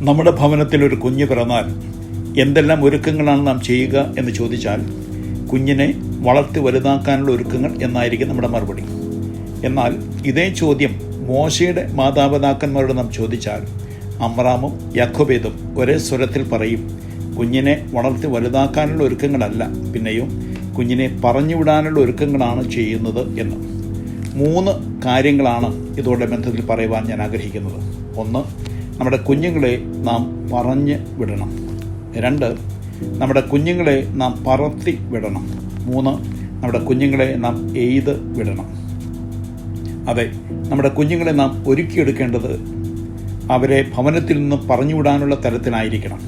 നമ്മുടെ ഭവനത്തിൽ ഒരു കുഞ്ഞ് പിറന്നാൽ എന്തെല്ലാം ഒരുക്കങ്ങളാണ് നാം ചെയ്യുക എന്ന് ചോദിച്ചാൽ കുഞ്ഞിനെ വളർത്തി വലുതാക്കാനുള്ള ഒരുക്കങ്ങൾ എന്നായിരിക്കും നമ്മുടെ മറുപടി. എന്നാൽ ഇതേ ചോദ്യം മോശയുടെ മാതാപിതാക്കന്മാരോട് നാം ചോദിച്ചാൽ അമ്രാമും യാക്കോബേതും ഒരേ സ്വരത്തിൽ പറയും, കുഞ്ഞിനെ വളർത്തി വലുതാക്കാനുള്ള ഒരുക്കങ്ങളല്ല, പിന്നെയോ കുഞ്ഞിനെ പറഞ്ഞുവിടാനുള്ള ഒരുക്കങ്ങളാണ് ചെയ്യുന്നത് എന്ന്. 3 കാര്യങ്ങളാണ് ഇതോടെ ബന്ധത്തിൽ പറയുവാൻ ഞാൻ ആഗ്രഹിക്കുന്നത്. 1, നമ്മുടെ കുഞ്ഞുങ്ങളെ നാം പറഞ്ഞു വിടണം. 2, നമ്മുടെ കുഞ്ഞുങ്ങളെ നാം പറത്തി വിടണം. 3, നമ്മുടെ കുഞ്ഞുങ്ങളെ നാം എയ്ത് വിടണം. അതെ, നമ്മുടെ കുഞ്ഞുങ്ങളെ നാം ഒരുക്കിയെടുക്കേണ്ടത് അവരെ ഭവനത്തിൽ നിന്ന് പറഞ്ഞുവിടാനുള്ള തരത്തിലായിരിക്കണം.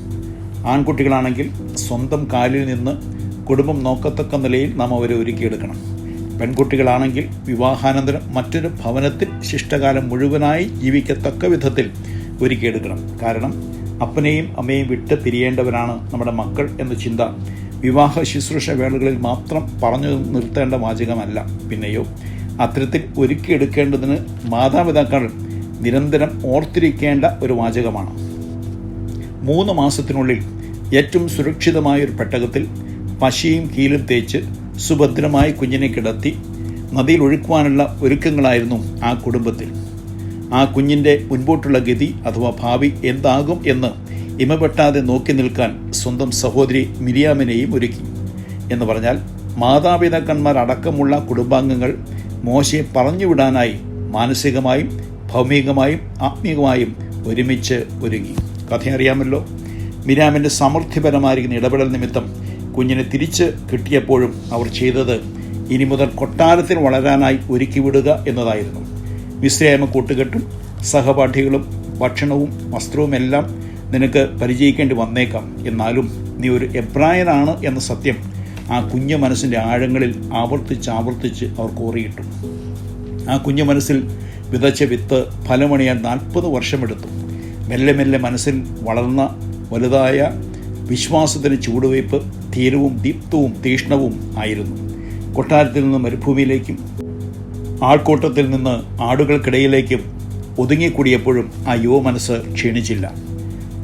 ആൺകുട്ടികളാണെങ്കിൽ സ്വന്തം കാലിൽ നിന്ന് കുടുംബം നോക്കത്തക്ക നിലയിൽ നാം അവരെ ഒരുക്കിയെടുക്കണം. പെൺകുട്ടികളാണെങ്കിൽ വിവാഹാനന്തരം മറ്റൊരു ഭവനത്തിൽ ശിഷ്ടകാലം മുഴുവനായി ജീവിക്കത്തക്ക വിധത്തിൽ ഒരുക്കിയെടുക്കണം. കാരണം അപ്പനെയും അമ്മയും വിട്ട് പിരിയേണ്ടവരാണ് നമ്മുടെ മക്കൾ എന്ന ചിന്ത വിവാഹ ശുശ്രൂഷ വേളകളിൽ മാത്രം പറഞ്ഞു നിർത്തേണ്ട വാചകമല്ല, പിന്നെയോ അത്തരത്തിൽ ഒരുക്കിയെടുക്കേണ്ടതിന് മാതാപിതാക്കൾ നിരന്തരം ഓർത്തിരിക്കേണ്ട ഒരു വാചകമാണ്. 3 മാസത്തിനുള്ളിൽ ഏറ്റവും സുരക്ഷിതമായൊരു പെട്ടകത്തിൽ പശയും കീലും തേച്ച് സുഭദ്രമായി കുഞ്ഞിനെ കിടത്തി നദിയിൽ ഒഴുക്കുവാനുള്ള ഒരുക്കങ്ങളായിരുന്നു ആ കുടുംബത്തിൽ. ആ കുഞ്ഞിൻ്റെ മുൻപോട്ടുള്ള ഗതി അഥവാ ഭാവി എന്താകും എന്ന് ഇമപെട്ടാതെ നോക്കി നിൽക്കാൻ സ്വന്തം സഹോദരി മിരിയാമിനെയും ഒരുക്കി. എന്ന് പറഞ്ഞാൽ മാതാപിതാക്കന്മാരടക്കമുള്ള കുടുംബാംഗങ്ങൾ മോശയെ പറഞ്ഞുവിടാനായി മാനസികമായും ഭൗമികമായും ആത്മീയമായും ഒരുമിച്ച് ഒരുങ്ങി. കഥയറിയാമല്ലോ. മിരിയാമിൻ്റെ സമൃദ്ധിപരമായിരിക്കുന്ന ഇടപെടൽ നിമിത്തം കുഞ്ഞിനെ തിരിച്ച് കിട്ടിയപ്പോഴും അവർ ചെയ്തത് ഇനി മുതൽ കൊട്ടാരത്തിൽ വളരാനായി ഒരുക്കിവിടുക എന്നതായിരുന്നു. മിസ്രൈമ കൂട്ടുകെട്ടും സഹപാഠികളും ഭക്ഷണവും വസ്ത്രവുമെല്ലാം നിനക്ക് പരിചയിക്കേണ്ടി വന്നേക്കാം, എന്നാലും നീ ഒരു എബ്രായനാണ് എന്ന സത്യം ആ കുഞ്ഞു മനസ്സിൻ്റെ ആഴങ്ങളിൽ ആവർത്തിച്ച് അവർ കോറിയിട്ടു. ആ കുഞ്ഞു മനസ്സിൽ വിതച്ച വിത്ത് ഫലമണിയാൻ 40 വർഷമെടുത്തു. മെല്ലെ മെല്ലെ മനസ്സിൽ വളർന്ന വലുതായ വിശ്വാസത്തിന് ചൂടുവയ്പ് ധീരവും ദീപ്തവും തീഷ്ണവും ആയിരുന്നു. കൊട്ടാരത്തിൽ നിന്ന് മരുഭൂമിയിലേക്കും ആൾക്കൂട്ടത്തിൽ നിന്ന് ആടുകൾക്കിടയിലേക്കും ഒതുങ്ങിക്കൂടിയപ്പോഴും ആ യുവ മനസ്സ് ക്ഷീണിച്ചില്ല.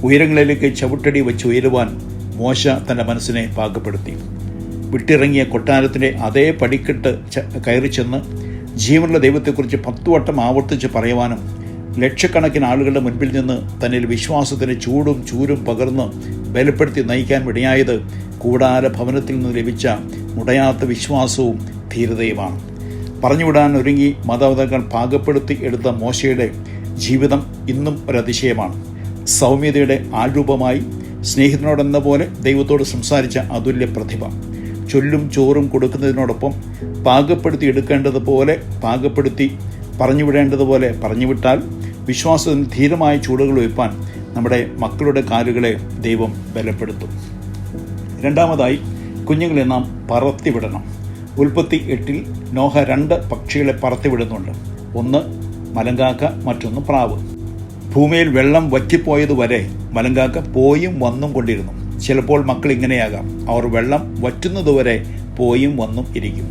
ഉയരങ്ങളിലേക്ക് ചവിട്ടടി വെച്ച് ഉയരുവാൻ മോശ തൻ്റെ മനസ്സിനെ പാകപ്പെടുത്തി. വിട്ടിറങ്ങിയ കൊട്ടാരത്തിൻ്റെ അതേ പടിക്കെട്ട് കയറി ചെന്ന് ജീവനുള്ള ദൈവത്തെക്കുറിച്ച് 10 വട്ടം ആവർത്തിച്ച് പറയുവാനും ലക്ഷക്കണക്കിന് ആളുകളുടെ മുൻപിൽ നിന്ന് തന്നിൽ വിശ്വാസത്തിന് ചൂടും ചൂരും പകർന്ന് ബലപ്പെടുത്തി നയിക്കാൻ ഇടയായത് കൂടാര ഭവനത്തിൽ നിന്ന് ലഭിച്ച മുടയാത്ത വിശ്വാസവും ധീരതയുമാണ്. പറഞ്ഞുവിടാൻ ഒരുങ്ങി മാതാപിതാക്കൾ പാകപ്പെടുത്തി എടുത്ത മോശയുടെ ജീവിതം ഇന്നും ഒരതിശയമാണ്. സൗമ്യതയുടെ ആൾരൂപമായി സ്നേഹിതനോടെന്ന പോലെ ദൈവത്തോട് സംസാരിച്ച അതുല്യ പ്രതിഭ. ചൊല്ലും ചോറും കൊടുക്കുന്നതിനോടൊപ്പം പാകപ്പെടുത്തി എടുക്കേണ്ടതുപോലെ പാകപ്പെടുത്തി പറഞ്ഞുവിടേണ്ടതുപോലെ പറഞ്ഞുവിട്ടാൽ വിശ്വാസത്തിന് ധീരമായ ചൂടുകൾ വയ്പ്പാൻ നമ്മുടെ മക്കളുടെ കാലുകളെ ദൈവം ബലപ്പെടുത്തും. 2, കുഞ്ഞുങ്ങളെ നാം പറത്തിവിടണം. ഉൽപ്പത്തി 8 നോഹ 2 പക്ഷികളെ പറത്തിവിടുന്നുണ്ട്. 1 മലങ്കാക്ക, മറ്റൊന്ന് പ്രാവ്. ഭൂമിയിൽ വെള്ളം വറ്റിപ്പോയതുവരെ മലങ്കാക്ക പോയും വന്നും കൊണ്ടിരുന്നു. ചിലപ്പോൾ മക്കൾ ഇങ്ങനെയാകാം, അവർ വെള്ളം വറ്റുന്നതുവരെ പോയും വന്നും ഇരിക്കും.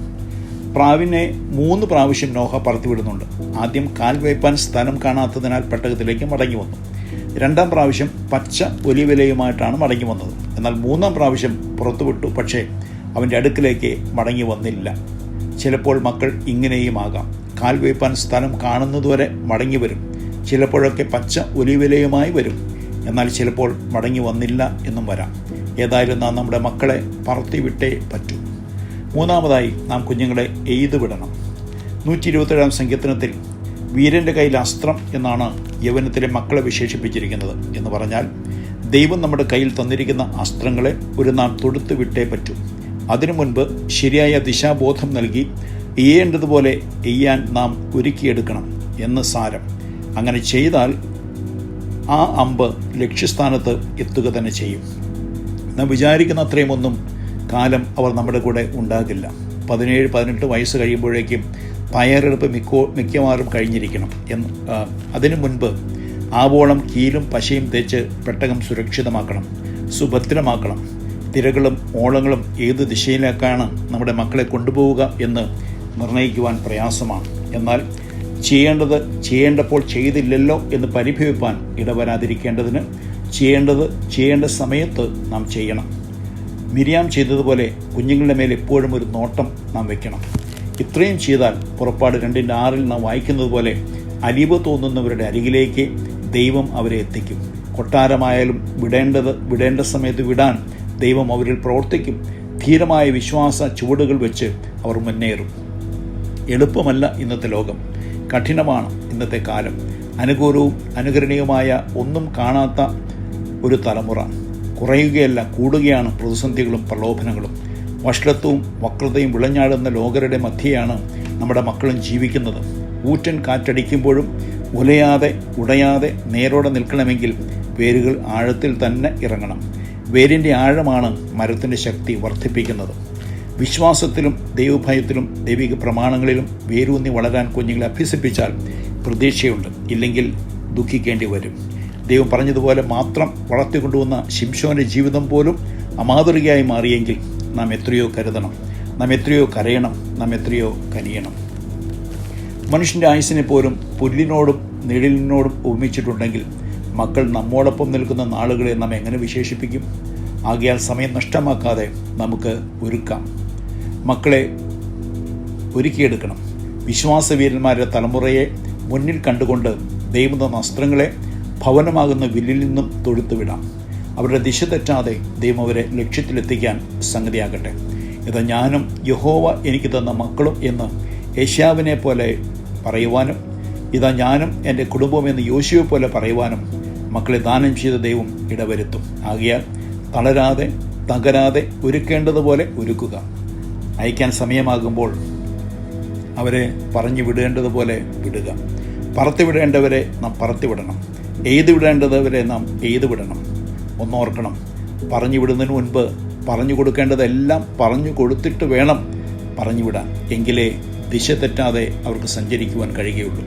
പ്രാവിനെ 3 പ്രാവശ്യം നോഹ പറത്തിവിടുന്നുണ്ട്. ആദ്യം കാൽ വയ്പ്പാൻ സ്ഥലം കാണാത്തതിനാൽ പെട്ടകത്തിലേക്ക് മടങ്ങി വന്നു. 2ാം പ്രാവശ്യം പച്ച ഒലിവിലയുമായിട്ടാണ് മടങ്ങി വന്നത്. എന്നാൽ 3ാം പ്രാവശ്യം പുറത്തുവിട്ടു, പക്ഷേ അവൻ്റെ അടുക്കിലേക്ക് മടങ്ങി വന്നില്ല. ചിലപ്പോൾ മക്കൾ ഇങ്ങനെയും ആകാം, കാൽ വയ്പ്പാൻ സ്ഥലം കാണുന്നതുവരെ മടങ്ങി വരും. ചിലപ്പോഴൊക്കെ പച്ച ഒലിവിലയുമായി വരും, എന്നാൽ ചിലപ്പോൾ മടങ്ങി വന്നില്ല എന്നും വരാം. ഏതായാലും നാം നമ്മുടെ മക്കളെ പറത്തിവിട്ടേ പറ്റൂ. 3, നാം കുഞ്ഞുങ്ങളെ എയ്ത് വിടണം. 127 സങ്കീർത്തനത്തിൽ വീരൻ്റെ കയ്യിൽ അസ്ത്രം എന്നാണ് യൗവനത്തിലെ മക്കളെ വിശേഷിപ്പിച്ചിരിക്കുന്നത്. എന്ന് പറഞ്ഞാൽ ദൈവം നമ്മുടെ കയ്യിൽ തന്നിരിക്കുന്ന അസ്ത്രങ്ങളെ നാം തൊടുത്ത് വിട്ടേ പറ്റൂ. അതിനു മുൻപ് ശരിയായ ദിശാബോധം നൽകി എയ്യേണ്ടതുപോലെ എയ്യാൻ നാം ഒരുക്കിയെടുക്കണം എന്ന് സാരം. അങ്ങനെ ചെയ്താൽ ആ അമ്പ് ലക്ഷ്യസ്ഥാനത്ത് എത്തുക തന്നെ ചെയ്യും. നാം വിചാരിക്കുന്ന അത്രയും ഒന്നും കാലം അവർ നമ്മുടെ കൂടെ ഉണ്ടാകില്ല. 17-18 വയസ്സ് കഴിയുമ്പോഴേക്കും തയ്യാറെടുപ്പ് മിക്കവാറും കഴിഞ്ഞിരിക്കണം. അതിനു മുൻപ് ആവോളം കീലും പശയും തേച്ച് പെട്ടകം സുരക്ഷിതമാക്കണം, സുഭദ്രമാക്കണം. തിരകളും ഓളങ്ങളും ഏത് ദിശയിലേക്കാണ് നമ്മുടെ മക്കളെ കൊണ്ടുപോവുക എന്ന് നിർണ്ണയിക്കുവാൻ പ്രയാസമാണ്. എന്നാൽ ചെയ്യേണ്ടപ്പോൾ ചെയ്തില്ലല്ലോ എന്ന് പരിഭവിപ്പാൻ ഇടവരാതിരിക്കേണ്ടതിന് ചെയ്യേണ്ട സമയത്ത് നാം ചെയ്യണം. മിരിയാം ചെയ്തതുപോലെ കുഞ്ഞുങ്ങളുടെ മേൽ എപ്പോഴും ഒരു നോട്ടം നാം വെക്കണം. ഇത്രയും ചെയ്താൽ പുറപ്പാട് 2:6 നാം വായിക്കുന്നത് പോലെ അലിവ് തോന്നുന്നവരുടെ അരികിലേക്ക് ദൈവം അവരെ എത്തിക്കും. കൊട്ടാരമായാലും വിടേണ്ട സമയത്ത് വിടാൻ ദൈവം അവരിൽ പ്രവർത്തിക്കും. ധീരമായ വിശ്വാസ ചുവടുകൾ വെച്ച് അവർ മുന്നേറും. എളുപ്പമല്ല ഇന്നത്തെ ലോകം, കഠിനമാണ് ഇന്നത്തെ കാലം. അനുകൂലവും അനുകരണീയമായ ഒന്നും കാണാത്ത ഒരു തലമുറ. കുറയുകയല്ല, കൂടുകയാണ് പ്രതിസന്ധികളും പ്രലോഭനങ്ങളും. വഷളത്വവും വക്രതയും വിളഞ്ഞാടുന്ന ലോകരുടെ മധ്യയാണ് നമ്മുടെ മക്കളും ജീവിക്കുന്നത്. ഊറ്റൻ കാറ്റടിക്കുമ്പോഴും ഉടയാതെ നേരോടെ നിൽക്കണമെങ്കിൽ വേരുകൾ ആഴത്തിൽ തന്നെ ഇറങ്ങണം. വേരിൻ്റെ ആഴമാണ് മരത്തിൻ്റെ ശക്തി വർദ്ധിപ്പിക്കുന്നത്. വിശ്വാസത്തിലും ദൈവഭയത്തിലും ദൈവിക പ്രമാണങ്ങളിലും വേരൂന്നി വളരാൻ കുഞ്ഞുങ്ങളെ അഭ്യസിപ്പിച്ചാൽ പ്രതീക്ഷയുണ്ട്. ഇല്ലെങ്കിൽ ദുഃഖിക്കേണ്ടി വരും. ദൈവം പറഞ്ഞതുപോലെ മാത്രം വളർത്തിക്കൊണ്ടുവന്ന ശിംശോന്റെ ജീവിതം പോലും അമാതൃകയായി മാറിയെങ്കിൽ നാം എത്രയോ കരുതണം, നാം എത്രയോ കരയണം, നാം എത്രയോ കനിയണം. മനുഷ്യൻ്റെ ആയുസ്സിനെ പോലും പുല്ലിനോടും നിഴലിനോടും ഉപമിച്ചിട്ടുണ്ടെങ്കിൽ മക്കൾ നമ്മോടൊപ്പം നിൽക്കുന്ന നാളുകളെ നാം എങ്ങനെ വിശേഷിപ്പിക്കും? ആകയാൽ സമയം നഷ്ടമാക്കാതെ നമുക്ക് ഒരുക്കാം, മക്കളെ ഒരുക്കിയെടുക്കണം. വിശ്വാസവീരന്മാരുടെ തലമുറയെ മുന്നിൽ കണ്ടുകൊണ്ട് ദൈവം തന്ന അസ്ത്രങ്ങളെ ഭവനമാകുന്ന വില്ലിൽ നിന്നും തൊഴുത്തുവിടാം. അവരുടെ ദിശ തെറ്റാതെ ദൈവം അവരെ ലക്ഷ്യത്തിലെത്തിക്കാൻ സംഗതിയാകട്ടെ. ഇതാ ഞാനും യഹോവ എനിക്ക് തന്ന മക്കളും എന്ന് യെശയ്യാവിനെ പോലെ പറയുവാനും, ഇതാ ഞാനും എൻ്റെ കുടുംബവും എന്ന് യോശുവയെ പോലെ പറയുവാനും മക്കളെ ദാനം ചെയ്ത ദൈവം ഇടവരുത്തും. ആകയാൽ തകരാതെ ഒരുക്കേണ്ടതുപോലെ ഒരുക്കുക. അയക്കാൻ സമയമാകുമ്പോൾ അവരെ പറഞ്ഞു വിടേണ്ടതുപോലെ വിടുക. പറത്തിവിടേണ്ടവരെ നാം പറത്തിവിടണം. എയ്തു വിടേണ്ടവരെ നാം എയ്തു വിടണം. ഒന്നോർക്കണം, പറഞ്ഞു വിടുന്നതിന് മുൻപ് പറഞ്ഞു കൊടുക്കേണ്ടതെല്ലാം പറഞ്ഞു കൊടുത്തിട്ട് വേണം പറഞ്ഞു വിടാൻ. എങ്കിലേ ദിശ തെറ്റാതെ അവർക്ക് സഞ്ചരിക്കുവാൻ കഴിയുകയുള്ളൂ.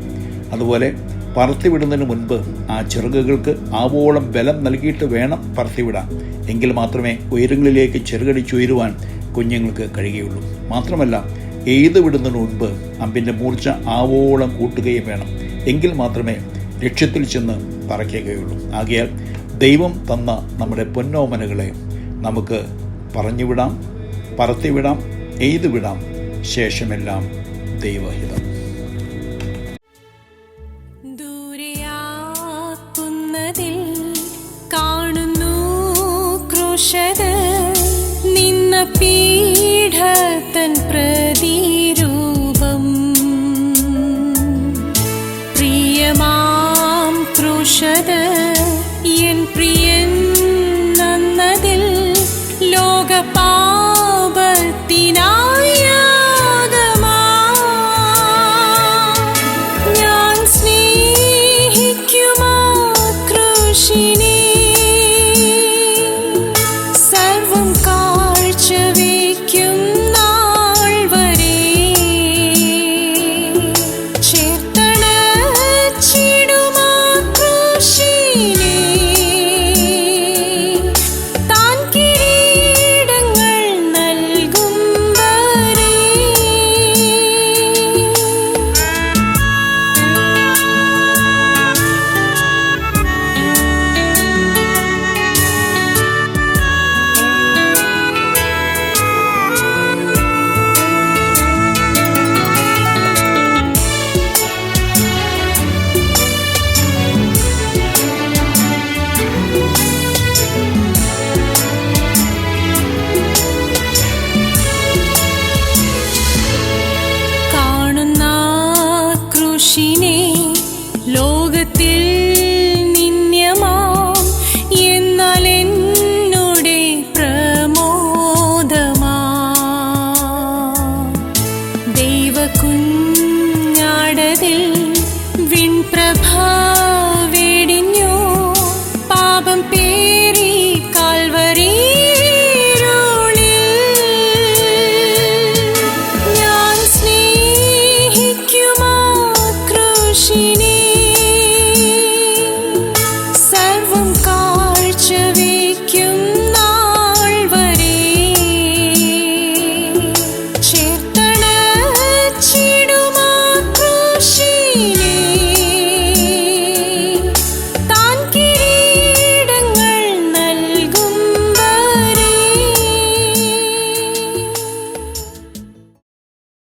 അതുപോലെ പറത്തിവിടുന്നതിന് മുൻപ് ആ ചിറകുകൾക്ക് ആവോളം ബലം നൽകിയിട്ട് വേണം പറത്തിവിടാൻ. എങ്കിൽ മാത്രമേ ഉയരങ്ങളിലേക്ക് ചിറകടിച്ചുയരുവാൻ കുഞ്ഞുങ്ങൾക്ക് കഴിയുകയുള്ളൂ. മാത്രമല്ല, എയ്തു വിടുന്നതിന് മുൻപ് അമ്പിൻ്റെ മൂർച്ച ആവോളം കൂട്ടുകയും വേണം. എങ്കിൽ മാത്രമേ ലക്ഷ്യത്തിൽ ചെന്ന് പറയ്ക്കുകയുള്ളൂ. ആകയാൽ ദൈവം തന്ന നമ്മുടെ പൊന്നോമനകളെ നമുക്ക് പറഞ്ഞുവിടാം, പറത്തിവിടാം, എയ്തു വിടാം. ശേഷമെല്ലാം ദൈവഹിതം. ദൂരെയാക്കുന്നതിൽ കാണുന്നു ക്രൂശത നിന്ന പീഠത്തൻ പ്രതിരൂപം. പ്രിയമാം ക്രൂശത എൻ പ്രിയൻ നന്നതിൽ ലോകപാപത്തിനായി ഞാൻ സ്നേഹിക്കുമാ ക്രൂശിനെ